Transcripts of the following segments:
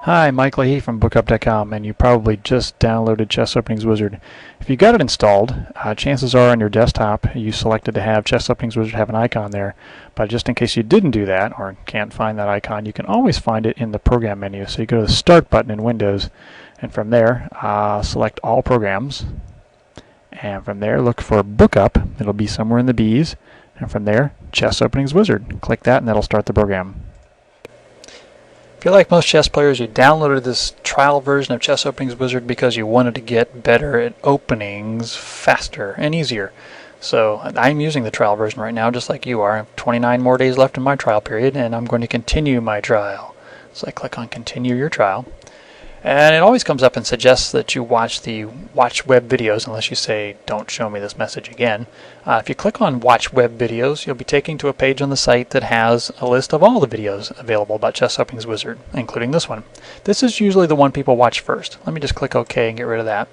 Hi, Mike Leahy from Bookup.com, and you probably just downloaded Chess Openings Wizard. If you got it installed, chances are on your desktop you selected to have Chess Openings Wizard have an icon there. But just in case you didn't do that or can't find that icon, you can always find it in the Program menu. So you go to the Start button in Windows, and from there select All Programs. And from there look for Bookup. It'll be somewhere in the B's. And from there, Chess Openings Wizard. Click that and that'll start the program. If you're like most chess players, you downloaded this trial version of Chess Openings Wizard because you wanted to get better at openings faster and easier. So I'm using the trial version right now just like you are. I have 29 more days left in my trial period and I'm going to continue my trial. So I click on Continue Your Trial. And it always comes up and suggests that you watch web videos unless you say, don't show me this message again. If you click on Watch Web Videos, you'll be taken to a page on the site that has a list of all the videos available about Chess Openings Wizard, including this one. This is usually the one people watch first. Let me just click OK and get rid of that.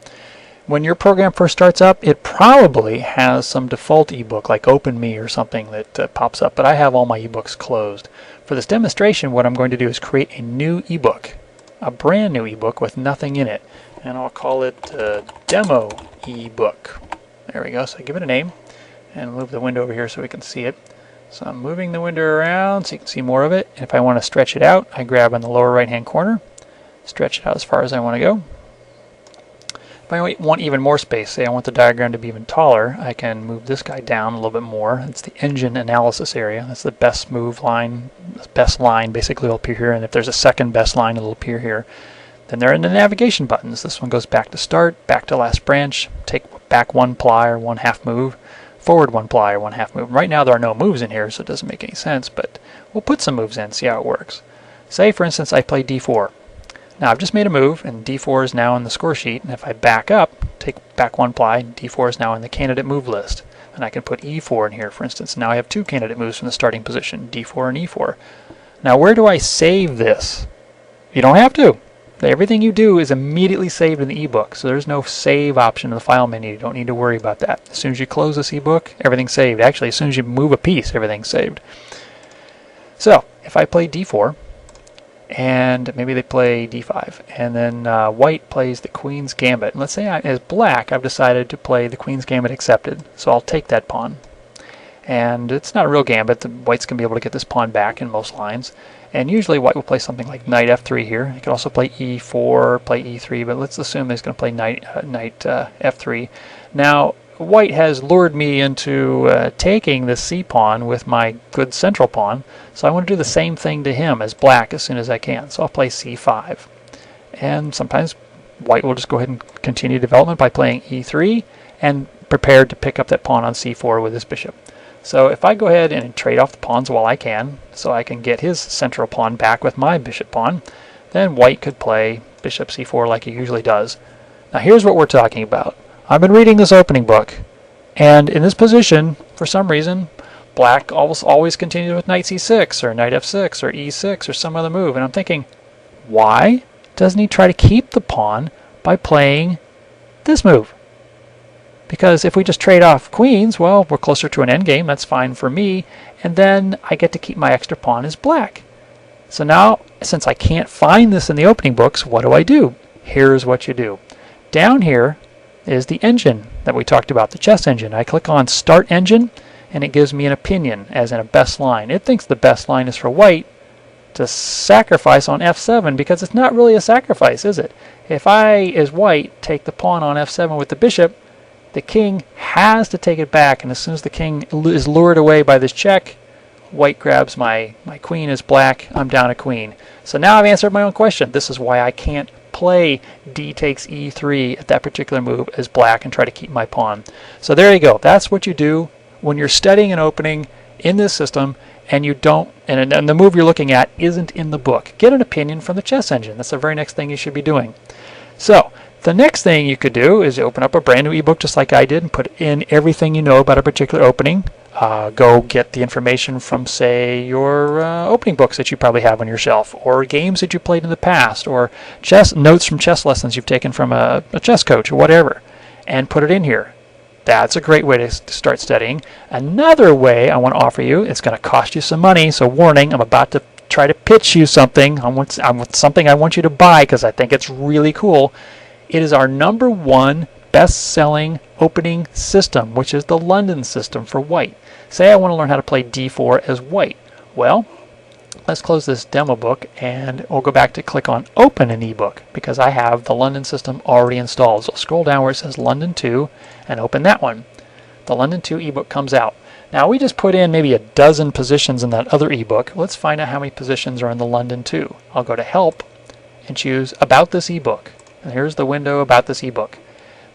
When your program first starts up, it probably has some default ebook like OpenMe or something that pops up, but I have all my ebooks closed. For this demonstration, what I'm going to do is create a new ebook. A brand new ebook with nothing in it, and I'll call it Demo ebook. There we go. So I give it a name and move the window over here so we can see it. So I'm moving the window around so you can see more of it. And if I want to stretch it out, I grab on the lower right hand corner, stretch it out as far as I want to go. If I want even more space, say I want the diagram to be even taller, I can move this guy down a little bit more. It's the engine analysis area. That's the best move line. The best line basically will appear here, and if there's a second best line, it'll appear here. Then there are the navigation buttons. This one goes back to start, back to last branch, take back one ply or 1/2 move, forward one ply or 1/2 move. Right now there are no moves in here, so it doesn't make any sense, but we'll put some moves in, see how it works. Say, for instance, I play d4. Now I've just made a move, and d4 is now in the score sheet, and if I back up, take back one ply, d4 is now in the candidate move list. And I can put e4 in here, for instance. Now I have two candidate moves from the starting position, d4 and e4. Now where do I save this? You don't have to. Everything you do is immediately saved in the ebook, so there's no save option in the file menu. You don't need to worry about that. As soon as you close this ebook, everything's saved. Actually, as soon as you move a piece, everything's saved. So if I play d4, and maybe they play d5, and then white plays the Queen's Gambit. And let's say as black I've decided to play the Queen's Gambit accepted, so I'll take that pawn. And it's not a real gambit. The white's going to be able to get this pawn back in most lines, and usually white will play something like knight f3 here. He could also play e4, play e3, but let's assume he's going to play knight f3. Now white has lured me into taking this c-pawn with my good central pawn, so I want to do the same thing to him as black as soon as I can. So I'll play c5. And sometimes white will just go ahead and continue development by playing e3 and prepared to pick up that pawn on c4 with his bishop. So if I go ahead and trade off the pawns while I can, so I can get his central pawn back with my bishop pawn, then white could play bishop c4 like he usually does. Now here's what we're talking about. I've been reading this opening book, and in this position, for some reason, black always continues with knight c6 or knight f6 or e6 or some other move, and I'm thinking, why doesn't he try to keep the pawn by playing this move? Because if we just trade off queens, well, we're closer to an endgame, that's fine for me, and then I get to keep my extra pawn as black. So now, since I can't find this in the opening books, what do? Here's what you do. Down here is the engine that we talked about, the chess engine. I click on Start Engine, and it gives me an opinion, as in a best line. It thinks the best line is for white to sacrifice on f7, because it's not really a sacrifice, is it? If I, as white, take the pawn on f7 with the bishop, the king has to take it back, and as soon as the king is lured away by this check, white grabs my queen as black, I'm down a queen. So now I've answered my own question. This is why I can't play d takes e3 at that particular move as black and try to keep my pawn. So there you go. That's what you do when you're studying an opening in this system and you don't, and the move you're looking at isn't in the book. Get an opinion from the chess engine. That's the very next thing you should be doing. So the next thing you could do is open up a brand new ebook just like I did and put in everything you know about a particular opening. Go get the information from, say, your opening books that you probably have on your shelf, or games that you played in the past, or chess notes from chess lessons you've taken from a chess coach or whatever, and put it in here. That's a great way to start studying. Another way I want to offer you, it's going to cost you some money, so warning, I'm about to try to pitch you something. I want something I want you to buy because I think it's really cool. It is our #1 best-selling opening system, which is the London system for white. Say I want to learn how to play D4 as white. Well, let's close this demo book and we'll go back to click on Open an ebook because I have the London system already installed. So scroll down where it says London 2 and open that one. The London 2 ebook comes out. Now we just put in maybe a dozen positions in that other ebook. Let's find out how many positions are in the London 2. I'll go to Help and choose About this ebook. And here's the window about this ebook.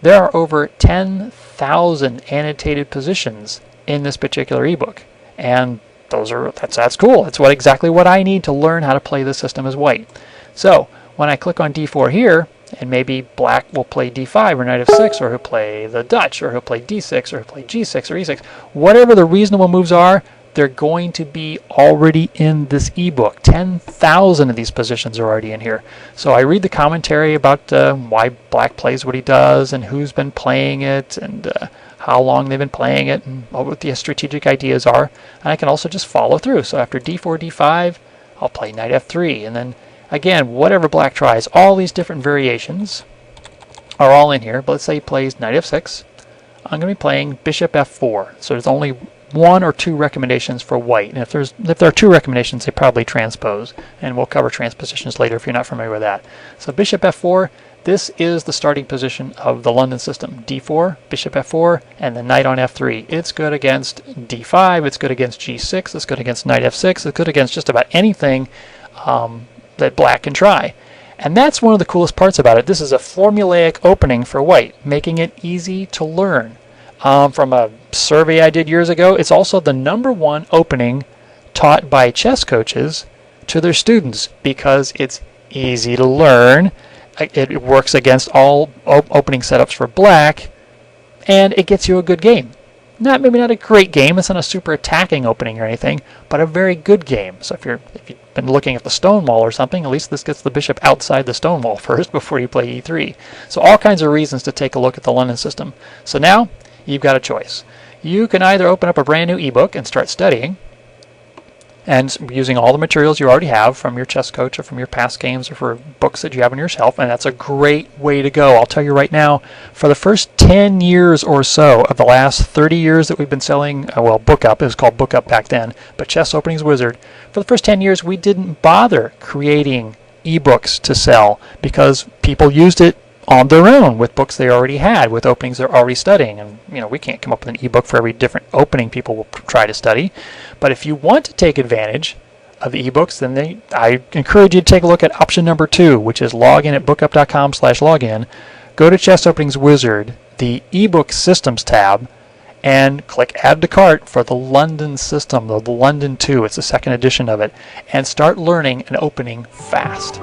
There are over 10,000 annotated positions in this particular ebook. And that's cool. That's exactly what I need to learn how to play the system as white. So when I click on D4 here, and maybe black will play D5 or knight f6, or he'll play the Dutch, or he'll play D6, or he'll play G6 or E6. Whatever the reasonable moves are, they're going to be already in this ebook. 10,000 of these positions are already in here. So I read the commentary about why black plays what he does, and who's been playing it, and how long they've been playing it, and what the strategic ideas are. And I can also just follow through. So after D4, D5, I'll play knight F3, and then again, whatever black tries, all these different variations are all in here. But let's say he plays knight F6. I'm going to be playing bishop F4. So there's only 1 or 2 recommendations for white. And if there are 2 recommendations, they probably transpose. And we'll cover transpositions later if you're not familiar with that. So bishop F4, this is the starting position of the London system. D4, bishop F4, and the knight on F3. It's good against D5, it's good against G6, it's good against knight F6, it's good against just about anything that black can try. And that's one of the coolest parts about it. This is a formulaic opening for white, making it easy to learn. From a survey I did years ago, it's also the #1 opening taught by chess coaches to their students because it's easy to learn. It works against all opening setups for black, and it gets you a good game. Maybe not a great game, it's not a super attacking opening or anything, but a very good game. So if you've been looking at the stone wall or something, at least this gets the bishop outside the stone wall first before you play E3. So all kinds of reasons to take a look at the London system. So now you've got a choice. You can either open up a brand new ebook and start studying, and using all the materials you already have from your chess coach or from your past games or for books that you have on your shelf, and that's a great way to go. I'll tell you right now, for the first 10 years or so of the last 30 years that we've been selling, BookUp, it was called BookUp back then, but Chess Openings Wizard, for the first 10 years we didn't bother creating ebooks to sell because people used it on their own with books they already had, with openings they're already studying. And we can't come up with an ebook for every different opening people will try to study. But if you want to take advantage of the ebooks, then I encourage you to take a look at option number 2, which is log in at bookup.com/login. Go to Chess Openings Wizard, the ebook systems tab, and click add to cart for the London system, the London 2. It's the second edition of it, and start learning and opening fast.